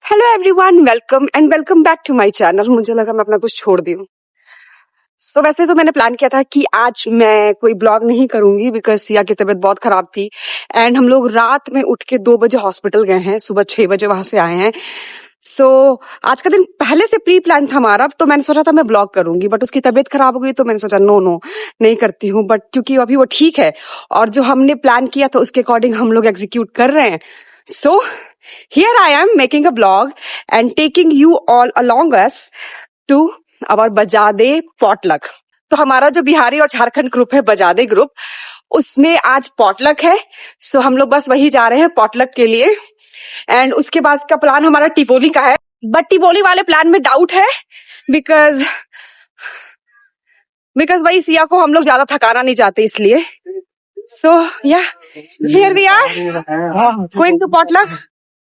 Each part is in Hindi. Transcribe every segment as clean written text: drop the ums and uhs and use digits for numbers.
Hello everyone, welcome and welcome back to my channel. मुझे लगा मैं अपना कुछ छोड़ दी हूँ। वैसे तो मैंने प्लान किया था कि आज मैं कोई ब्लॉग नहीं करूंगी बिकॉज सिया की तबीयत बहुत खराब थी एंड हम लोग रात में उठ के 2 बजे हॉस्पिटल गए हैं, सुबह 6 बजे वहां से आए हैं। आज का दिन पहले से प्री प्लान था हमारा, तो मैंने सोचा था मैं ब्लॉग करूंगी, बट उसकी तबीयत खराब हो गई तो मैंने सोचा नो नहीं करती हूँ। बट क्योंकि अभी वो ठीक है और जो हमने प्लान किया था उसके अकॉर्डिंग हम लोग एग्जीक्यूट कर रहे हैं। Here I am making a vlog and taking you all along us to our बजादे पॉटलक। तो हमारा जो बिहारी और झारखंड ग्रुप है बजादे ग्रुप, उसमें आज पॉटलक है। हम लोग बस वही जा रहे हैं पॉटलक के लिए एंड उसके बाद का प्लान हमारा टिपोली का है। बट टिपोली वाले प्लान में डाउट है बिकॉज वही सिया को हम लोग ज्यादा थकाना नहीं चाहते, इसलिए here we are going to potluck.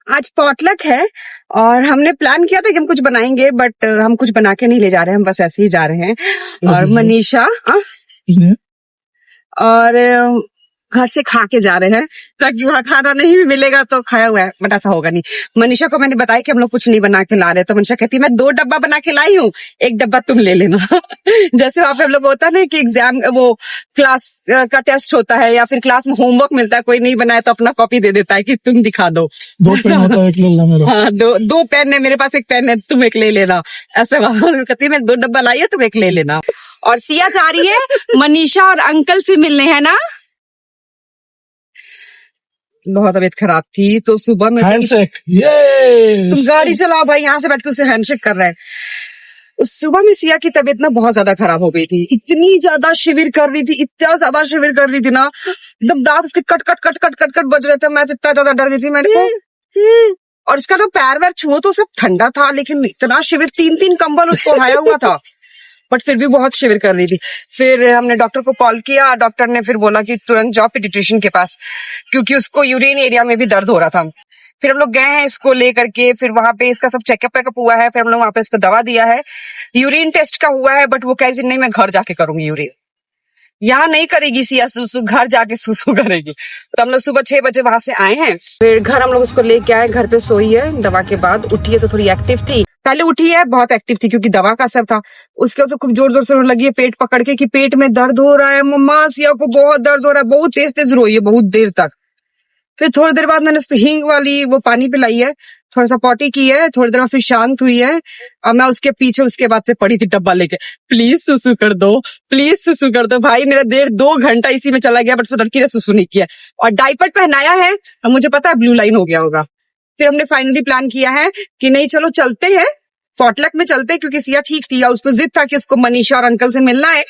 आज पॉटलक है और हमने प्लान किया था कि हम कुछ बनाएंगे, बट हम कुछ बना के नहीं ले जा रहे हैं, हम बस ऐसे ही जा रहे हैं। और मनीषा और घर से खा के जा रहे हैं ताकि वहाँ खाना नहीं भी मिलेगा तो खाया हुआ है, बट ऐसा होगा नहीं। मनीषा को मैंने बताया कि हम लोग कुछ नहीं बना के ला रहे, तो मनीषा कहती है मैं 2 डब्बा बना के लाई हूँ, 1 डब्बा तुम ले लेना। जैसे वहाँ पे हम लोग होता है ना कि एग्जाम वो क्लास का टेस्ट होता है या फिर क्लास में होमवर्क मिलता है, कोई नहीं बनाया तो अपना कॉपी दे देता है कि तुम दिखा दो। 2 पेन होता है, 1 ले लेना मेरा। हाँ, दो पेन है, मेरे पास 1 पेन है, तुम 1 ले लेना। ऐसा कहती है मैं 2 डब्बा लाई है, तुम 1 ले लेना। और सिया जा रही है मनीषा और अंकल से मिलने, है ना। बहुत तबीयत खराब थी तो सुबह में हैंडशेक, तुम गाड़ी चलाओ भाई, यहाँ से बैठ के उसे हैंडशेक कर रहे हैं। सुबह में सिया की तबीयत ना बहुत ज्यादा खराब हो गई थी, इतनी ज्यादा शिविर कर रही थी, इतना ज्यादा शिविर कर रही थी ना, एकदम दांत उसके cut cut cut cut cut cut बज रहे थे। मैं तो इतना ज्यादा डर गई थी मेरे को। और उसका तो पैर वैर छुओ तो सब ठंडा था, लेकिन इतना शिविर, 3 कंबल उसको उठाया हुआ था, बट फिर भी बहुत शिविर कर रही थी। फिर हमने डॉक्टर को कॉल किया, डॉक्टर ने फिर बोला कि तुरंत जाओ पीडियाट्रिशियन के पास, क्योंकि उसको यूरिन एरिया में भी दर्द हो रहा था। फिर हम लोग गए हैं इसको लेकर के, फिर वहां पे इसका सब चेकअप वेकअप हुआ है, फिर हम लोग वहां पे इसको दवा दिया है, यूरिन टेस्ट का हुआ है, बट वो कह रही थी नहीं मैं घर जाके करूंगी यूरिन, यहाँ नहीं करेगी सिया सुसु, घर जाके सुसु करेगी। तो हम लोग सुबह 6 बजे वहां से आए हैं, फिर घर हम लोग उसको लेके आए, घर पे सोई है दवा के बाद, उठी है तो थोड़ी एक्टिव थी, पहले उठी है बहुत एक्टिव थी क्योंकि दवा का असर था। उसके बाद तो खूब जोर जोर से रोने लगी है, पेट पकड़ के कि पेट में दर्द हो रहा है मम्मा, सिया को बहुत दर्द हो रहा है, बहुत तेज तेज रोई है बहुत देर तक। फिर थोड़ी देर बाद मैंने उसको हींग वाली वो पानी पिलाई है, थोड़ा सा पॉटी की है, थोड़ी देर में फिर शांत हुई है। और मैं उसके पीछे उसके बाद से पड़ी थी डब्बा लेके, प्लीज सुसु कर दो, प्लीज सुसु कर दो। भाई मेरा 2 घंटा इसी में चला गया, बट उस लड़की ने सुसु नहीं किया और डायपर पहनाया है और मुझे पता है ब्लू लाइन हो गया होगा। फिर हमने फाइनली प्लान किया है कि नहीं चलो चलते हैं पॉटलक में, चलते हैं क्योंकि सिया ठीक थी, उसको जिद था कि उसको मनीषा और अंकल से मिलना है,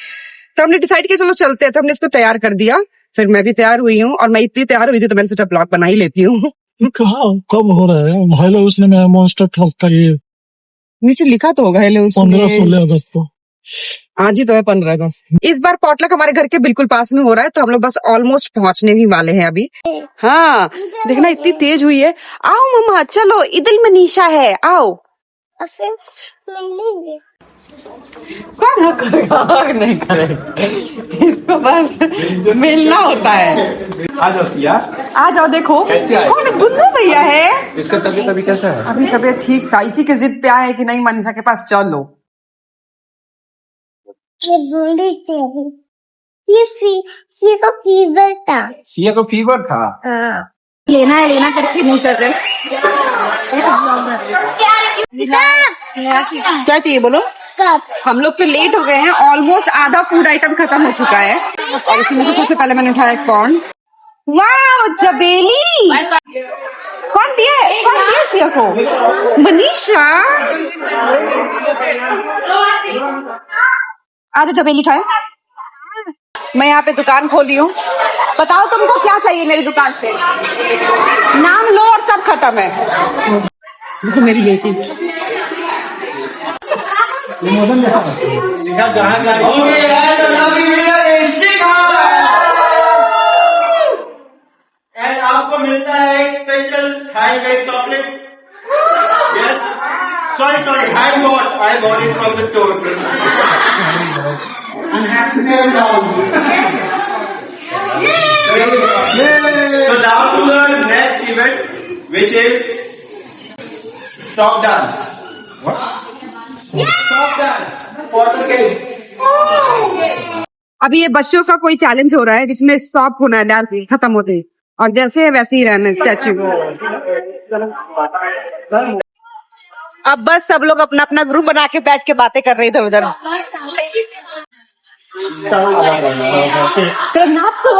तो हमने डिसाइड किया चलो चलते हैं। तो हमने इसको तैयार कर दिया, फिर मैं भी तैयार हुई हूँ और मैं इतनी तैयार हुई थी तो मैंने सोचा ब्लॉग बना ही लेती हूँ। कहाँ कब हो रहा है? हेलो उसने में मॉन्स्टर ट्रक का ये नीचे लिखा तो होगा हेलो 15-16 अगस्त को, आज ही तो है 15 अगस्त। इस बार पॉटलक हमारे घर के बिल्कुल पास में हो रहा है, तो हम लोग बस ऑलमोस्ट पहुंचने ही वाले हैं अभी। हाँ देखना इतनी तेज हुई है। आओ मम्मा चलो, इधर मनीषा है, आओ। कौन करेगा नहीं करेगा, इसको बस मिलना होता है। आ जाओ सिया, आ जाओ, देखो कौन गुन्नू भैया है। इसका तबीयत अभी कैसा है? अभी तबीयत ठीक था, इसी के जिद पे आए कि नहीं मनीषा के पास चलो। ये तो फीवर था। सिया को फीवर था। लेना करके नहीं कर रहे। क्या चाहिए बोलो। हम लोग तो लेट हो गए हैं, ऑलमोस्ट आधा फूड आइटम खत्म हो चुका है और इसी में से सबसे पहले मैंने उठाया कॉर्न। वाह चबेली, कौन दिया सिया को? मनीषा आज चबेली खाए। मैं यहाँ पे दुकान खोली हूँ, बताओ तुमको क्या चाहिए मेरी दुकान से, नाम लो और सब खत्म है। देखो मेरी बेटी एंड आपको मिलता है एक special handmade chocolate. Sorry I bought it from the store. So now to the next event, which is Stop dance. What? Stop dance for the kids. अभी ये बच्चों का कोई चैलेंज हो रहा है जिसमें स्टॉप होना है डांस खत्म होते ही, और जैसे है वैसे ही रहना स्टैचू। अब बस सब लोग अपना अपना ग्रुप बना के बैठ के बातें कर रहे इधर उधर। तो नाप तो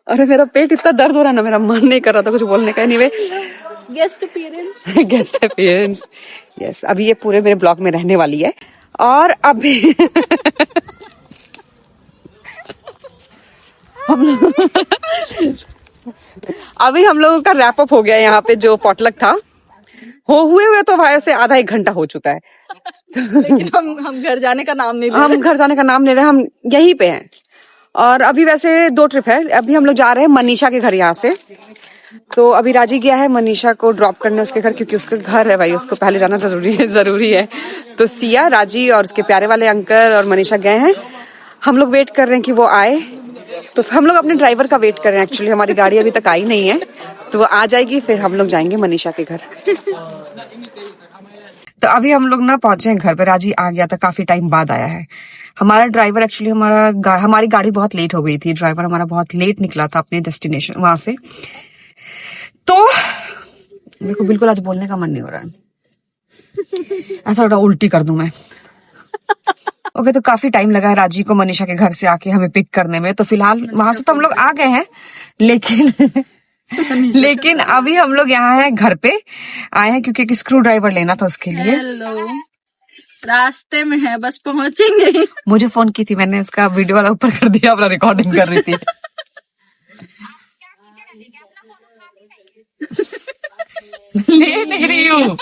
अरे मेरा पेट इतना दर्द हो रहा है ना, मेरा मन नहीं कर रहा था कुछ बोलने का। एनीवे, गेस्ट अपीयरेंस यस, अभी ये पूरे मेरे ब्लॉग में रहने वाली है। और अभी हम लोगों का रैप अप हो गया यहाँ पे। जो पॉटलक था हुए तो भाई से आधा एक घंटा हो चुका है। लेकिन हम घर जाने का नाम नहीं ले रहे। हम घर जाने का नाम ले रहे हैं, हम यहीं पे हैं। और अभी वैसे 2 ट्रिप है। अभी हम लोग जा रहे हैं मनीषा के घर यहाँ से। तो अभी राजी गया है मनीषा को ड्रॉप करने उसके घर, क्योंकि उसका घर है भाई, उसको पहले जाना जरूरी है। तो सिया, राजी और उसके प्यारे वाले अंकल और मनीषा गए हैं। हम लोग वेट कर रहे हैं कि वो आए। तो हम लोग अपने ड्राइवर का वेट कर रहे हैं। एक्चुअली हमारी गाड़ी अभी तक आई नहीं है, तो वो आ जाएगी फिर हम लोग जाएंगे मनीषा के घर। तो अभी हम लोग ना पहुंचे हैं घर पे। राजी आ गया था, काफी टाइम बाद आया है। हमारा ड्राइवर एक्चुअली हमारी गाड़ी बहुत लेट हो गई थी। ड्राइवर हमारा बहुत लेट निकला था अपने डेस्टिनेशन वहां से। तो मेरे को बिल्कुल आज बोलने का मन नहीं हो रहा है। ऐसा लग रहा उल्टी कर दूं मैं। ओके, तो काफी टाइम लगा है राजी को मनीषा के घर से आके हमें पिक करने में। तो फिलहाल वहां से तो हम लोग आ गए हैं, लेकिन अभी हम लोग यहाँ हैं, घर पे आए हैं क्योंकि एक स्क्रू ड्राइवर लेना था उसके लिए। हेलो, रास्ते में है, बस पहुंचेंगे। मुझे फोन की थी, मैंने उसका वीडियो वाला ऊपर कर दिया, अपना रिकॉर्डिंग कर रही थी। ले नहीं रही हूँ।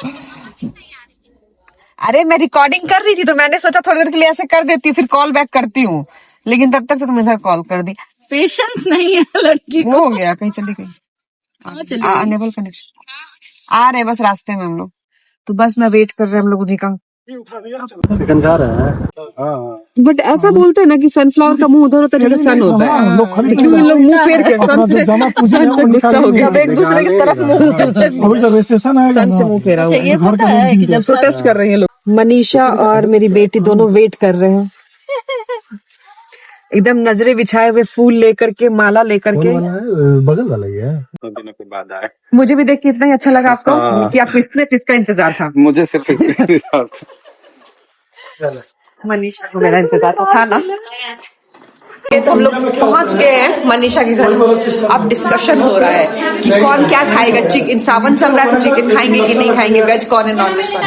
अरे मैं रिकॉर्डिंग कर रही थी तो मैंने सोचा थोड़ी देर के लिए ऐसे कर देती हूँ, फिर कॉल बैक करती हूँ। लेकिन तब तक तो तुम इधर कॉल कर दी। पेशेंस नहीं है लड़की वो हो गया, कहीं चली गई। अनेबल कनेक्शन आ रहे बस रास्ते में हम लोग। तो बस मैं वेट कर रहे हैं हम लोग उन्हीं का। चिकन खा रहे हैं। बट ऐसा बोलते हैं ना कि सनफ्लावर का मुंह उधर होता है जैसे सन होता है, लेकिन उन लोग मुंह फेर के सन से गुस्सा हो गया। अब एक दूसरे की तरफ सन से मुंह फेरा हुआ है। ये पता है कि जब प्रोटेस्ट कर रहे हैं लोग। मनीषा और मेरी बेटी दोनों वेट कर रहे हैं, एकदम नजरे बिछाए हुए, फूल लेकर के, माला लेकर के। बगल वाला ही है। दिनों के बाद आए। मुझे भी देख के इतना ही अच्छा लगा आपको कि आपको इसका इंतजार था। मुझे सिर्फ इसका इंतजार था। मनीषा को मेरा इंतजार तो था ना। ये तो हम लोग पहुंच गए हैं मनीषा के घर। अब डिस्कशन हो रहा है कि कौन क्या खाएगा। चिकन सावन चल रहा है तो चिकन खाएंगे कि नहीं खाएंगे, वेज कौन है नॉन वेज कौन।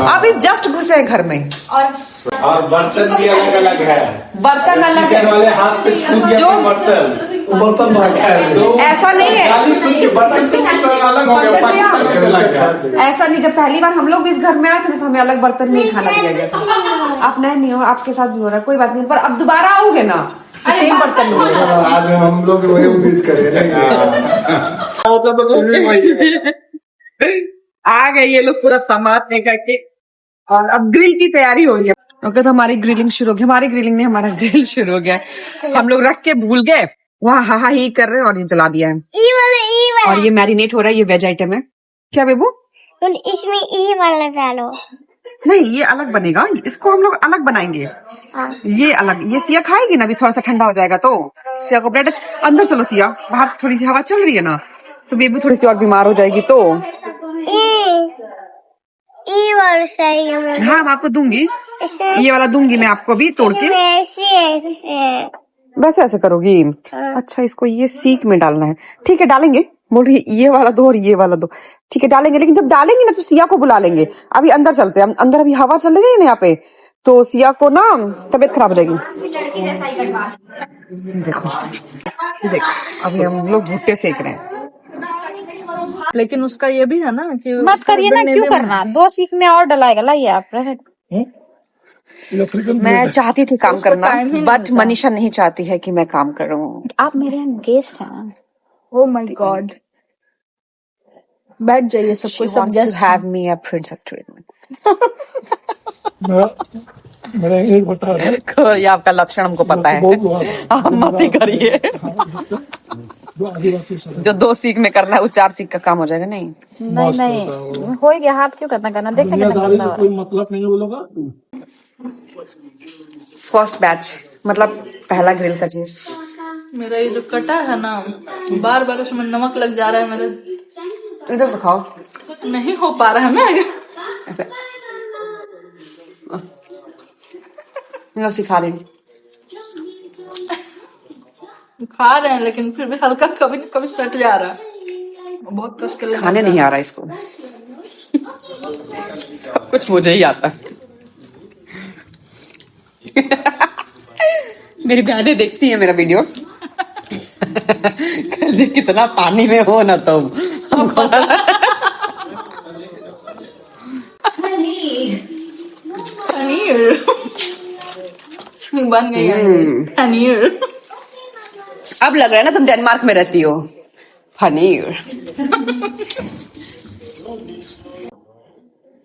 अभी जस्ट घुसे हैं घर में और बर्तन भी अलग अलग है। बर्तन अलग चिकन वाले हाथ से छू दिया जो बर्तन ऐसा नहीं है। बर्तन तो अलग हो गया, पाकिस्तान के अलग है। ऐसा नहीं, जब पहली बार हम लोग भी इस घर में आए थे तो हमें अलग बर्तन में ही खाना दिया गया था। आप नहीं हो, आपके साथ भी हो रहा है, कोई बात नहीं। पर अब दोबारा आओगे ना तो सेम बर्तन में होगा। आज हम लोग वही उम्मीद करें। आ गए ये लोग पूरा सामान लेकर के, और अब ग्रिल की तैयारी हो रही है। ओके, तो हमारी ग्रिलिंग शुरू हो गई। हमारी ग्रिलिंग नहीं, हमारा ग्रिल शुरू हो गया है। हम लोग रख के भूल गए, वहाँ हा ही कर रहे हैं और ये जला दिया है। ई वाला और ये मैरिनेट हो रहा है, ये वेज आइटम है। क्या बेबू? इसमें ई वाला डालो। नहीं, ये अलग बनेगा, इसको हम लोग अलग बनाएंगे। ये अलग, ये सिया खाएगी ना, अभी थोड़ा सा ठंडा हो जाएगा तो सिया को ब्रेड। अंदर चलो सिया, बाहर थोड़ी सी हवा चल रही है ना, तो बेबी थोड़ी सी और बीमार हो जाएगी। तो ई वाला सही है। हाँ, मैं आपको दूंगी, ये वाला दूंगी मैं आपको भी तोड़ के। वैसे ऐसे करोगी? अच्छा, इसको ये सीख में डालना है। ठीक है, डालेंगे। बोल रही है ये वाला दो और ये वाला दो। ठीक है, डालेंगे, लेकिन जब डालेंगे ना तो सिया को बुला लेंगे। अभी अंदर चलते हैं, अंदर अभी हवा चल रही है ना यहाँ पे, तो सिया को ना तबीयत खराब हो जाएगी। देखो देखो, अभी हम लोग भुट्टे सेक रहे हैं। लेकिन उसका ये भी है ना कि मत करिए ना, क्यों करना? 2 सीख में और डलाएगा। लाइए आप रहे। मैं चाहती थी काम करना, बट मनीषा नहीं चाहती है कि मैं काम करूँ। आप मेरे यहाँ गेस्ट हैं। ओ माय गॉड, बैठ जाइए सब कोई, सब guest have me a princess treatment. मेरा एक बता है। ये आपका लक्षण हमको पता है, आप मत ही करिए। जो 2 सीख में करना है वो 4 सीख का काम हो जाएगा। नहीं नहीं हो गया, हाथ क्यों करना करना, देखते कितना गंदा हो रहा कोई मतलब नहीं है बोलोगा। फर्स्ट बैच मतलब पहला ग्रिल का चीज। मेरा ये जो कटा है ना, बार बार उसमें नमक लग जा रहा है मेरे। इधर से खाओ। नहीं हो पा रहा है ना ऐसे लोग सिखा रहे हैं। खा रहे हैं लेकिन फिर भी हल्का कभी न कभी सट जा रहा है। बहुत कस के खाने नहीं आ रहा इसको। सब कुछ मुझे ही आता है। मेरी बहनें देखती है मेरा वीडियो। कहती कितना पानी में हो ना तुम। पनीर बन गई है पनीर। अब लग रहा है ना तुम डेनमार्क में रहती हो। Paneer.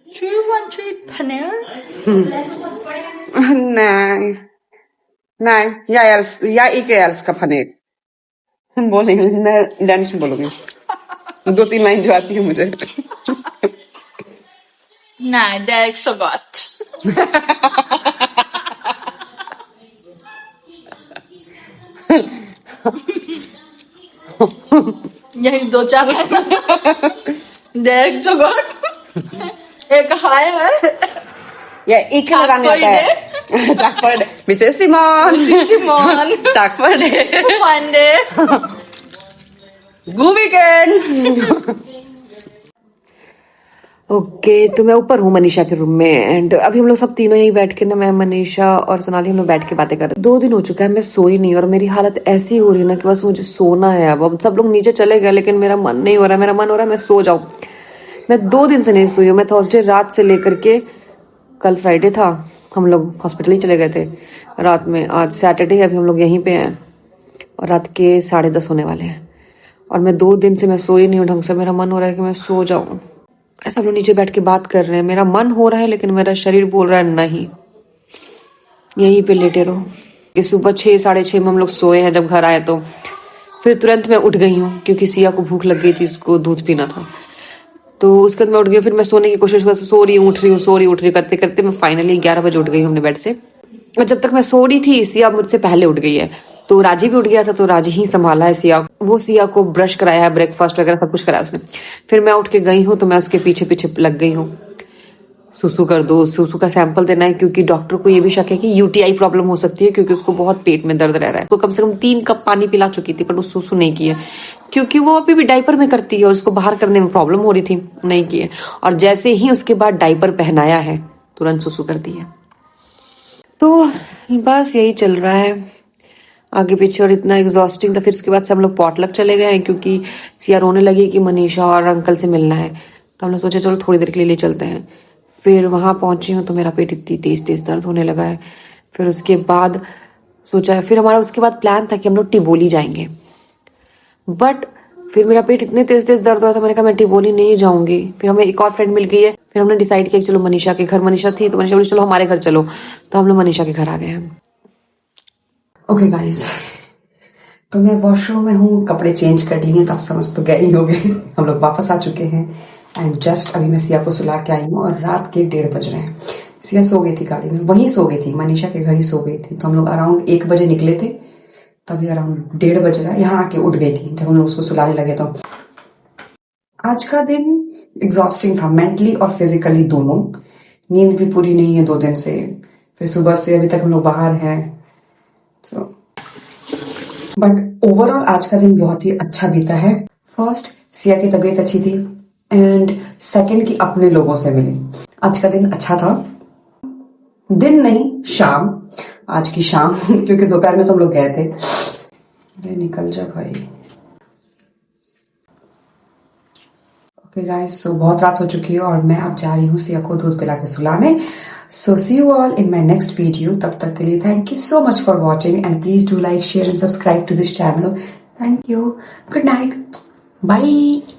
Do you want to eat paneer? नहीं नहीं, या ikke älskar पनीर। हम बोलेंगे, मैं डेनिश में बोलूंगी। 2-3 लाइन जो आती है मुझे। Nej, det är inte så gott. यही 2-4 line. Det är inte så gott. एक हाय है या ikke लगाने आता है। Tack för det. Vi ses imorgon. Simon. Tack för det. Monday. God weekend. Okay तो मैं ऊपर हूँ मनीषा के रूम में, एंड अभी हम लोग सब तीनों यही बैठ के ना, मैं मनीषा और सोनाली हम लोग बैठ के बातें कर रहे हैं। 2 दिन हो चुका है मैं सोई नहीं, और मेरी हालत ऐसी हो रही है ना कि बस मुझे सोना है। अब सब लोग नीचे चले गए लेकिन मेरा मन नहीं हो रहा। मेरा मन हो रहा है मैं सो जाऊं। मैं 2 दिन से नहीं सोई हूँ। मैं थर्सडे रात से लेकर के, कल फ्राइडे था, हम लोग हॉस्पिटल ही चले गए थे रात में। आज सैटरडे है, अभी हम लोग यहीं पे हैं और रात के 10:30 होने वाले हैं, और मैं 2 दिन से मैं सोई नहीं हूँ ढंग से। मेरा मन हो रहा है कि मैं सो जाऊं। ऐसा हम लोग नीचे बैठ के बात कर रहे हैं। मेरा मन हो रहा है लेकिन मेरा शरीर बोल रहा है नहीं, यहीं पे लेटे रहो। कि सुबह 6-6:30 में हम लोग सोए हैं जब घर आए, तो फिर तुरंत मैं उठ गई हूँ क्योंकि सिया को भूख लग गई थी, उसको दूध पीना था। तो उसके बाद मैं उठ गई। फिर मैं सोने की कोशिश कर, सो रही उठ रही करते करते मैं फाइनली 11 बजे उठ गई हूँ अपने बेड से। और जब तक मैं सो रही थी सिया मुझसे पहले उठ गई है, तो राजी भी उठ गया था, तो राजी ही संभाला है सिया। वो सिया को ब्रश कराया है, ब्रेकफास्ट वगैरह सब कुछ कराया उसने। फिर मैं उठ के गई हूँ तो मैं उसके पीछे पीछे लग गई हूँ। सुसु कर दो, सुसु का सैंपल देना है, क्योंकि डॉक्टर को ये भी शक है कि यूटीआई प्रॉब्लम हो सकती है, क्योंकि उसको बहुत पेट में दर्द रह रहा है। तो कम से कम 3 कप पानी पिला चुकी थी, पर वो सुसु नहीं की है क्योंकि वो अभी भी डायपर में करती है और उसको बाहर करने में प्रॉब्लम हो रही थी, नहीं की है। और जैसे ही उसके बाद डायपर पहनाया है तुरंत सुसु कर दी है। तो बस यही चल रहा है आगे पीछे, और इतना एग्जॉस्टिंग था। फिर उसके बाद से हम लोग पॉटलक चले गए हैं क्योंकि सिया रोने लगी कि मनीषा और अंकल से मिलना है, तो हमने सोचा चलो थोड़ी देर के लिए चलते हैं। फिर वहां पहुंची हूँ तो मेरा पेट इतनी तेज दर्द होने लगा है। फिर उसके बाद सोचा, फिर हमारा उसके बाद प्लान था कि हम लोग टिबोली जाएंगे, बट फिर मेरा पेट इतने तेज दर्द हो रहा था, मैंने कहा मैं टिबोली नहीं जाऊंगी। फिर हमें एक और फ्रेंड मिल गई है, फिर हमने डिसाइड किया कि चलो मनीषा के घर, मनीषा थी तो मनीषा बोली चलो हमारे घर चलो, तो हम लोग मनीषा के घर आ गए हैं। ओके गाइस, तो मैं वॉशरूम में हूँ, कपड़े चेंज कर लिए तो आप समझ तो गए ही होंगे। हम लोग वापस आ चुके हैं, एंड जस्ट अभी मैं सिया को सुला के आई हूँ और रात के 1:30 बज रहे हैं। सिया सो गई थी गाड़ी में, वहीं सो गई थी, मनीषा के घर ही सो गई थी। तो हम लोग अराउंड 1 बजे निकले थे, तभी अराउंड 1:30 बज रहा है, यहाँ आके उठ गई थी जब हम लोग उसको सुलाने लगे। तो आज का दिन एग्जॉस्टिंग था, मेंटली और फिजिकली दोनों। नींद भी पूरी नहीं है 2 दिन से, फिर सुबह से अभी तक हम लोग बाहर हैं। So, बट ओवरऑल आज का दिन बहुत ही अच्छा बीता है। फर्स्ट, सिया की तबीयत अच्छी थी एंड सेकंड की अपने लोगों से मिली। आज का दिन अच्छा था। दिन नहीं, शाम, आज की शाम क्योंकि दोपहर में तो हम लोग गए थे। अरे निकल जा भाई। ओके गाइस, सो बहुत रात हो चुकी है और मैं अब जा रही हूँ सिया को दूध पिला के सुलाने। So see you all in my next video. तब तक के लिए thank you so much for watching and please do like, share and subscribe to this channel. Thank you. Good night. Bye.